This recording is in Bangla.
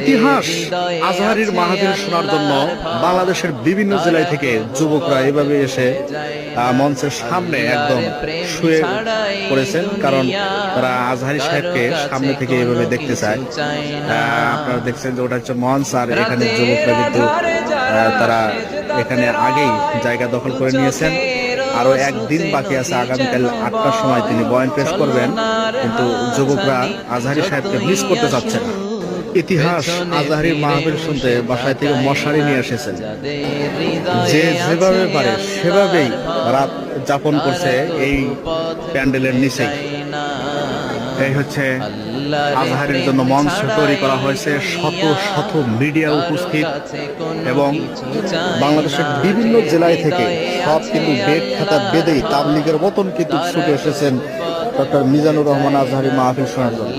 ইতিহাস আজহারীর মাহফিল শোনার জন্য বাংলাদেশের বিভিন্ন জেলায় থেকে যুবকরা এভাবে এসে মঞ্চের সামনে একদম শুয়ে পড়েছেন, কারণ তারা আজহারী সাহেবকে সামনে থেকে এভাবে দেখতে চায়। আপনারা দেখছেন যে ওটা হচ্ছে মঞ্চ, আর এখানে যুবকরা কিন্তু তারা এখানে আগেই জায়গা দখল করে নিয়েছেন। আরো একদিন বাকি আছে, আগামীকাল 8টার সময় তিনি বয়ান পেশ করবেন, কিন্তু যুবকরা আজহারী সাহেবকে মিস করতে চাচ্ছে না। ইতিহাস আজহারীর মাহফিল শুনতে বাসায় থেকে মশারি নিয়ে এসেছেন, যে যেভাবে পারে সেভাবেই রাত যাপন করছে এই প্যান্ডেলের নিচেই। এই হচ্ছে আজহারীর জন্য মঞ্চ তৈরি করা হয়েছে, শত শত মিডিয়া উপস্থিত এবং বাংলাদেশের বিভিন্ন জেলায় থেকে সব কিন্তু বেড খাতা বেঁধেই তাবলিগের মতন কিন্তু ছুটে এসেছেন ডক্টর মিজানুর রহমান আজহারী মাহফিল শোনার জন্য।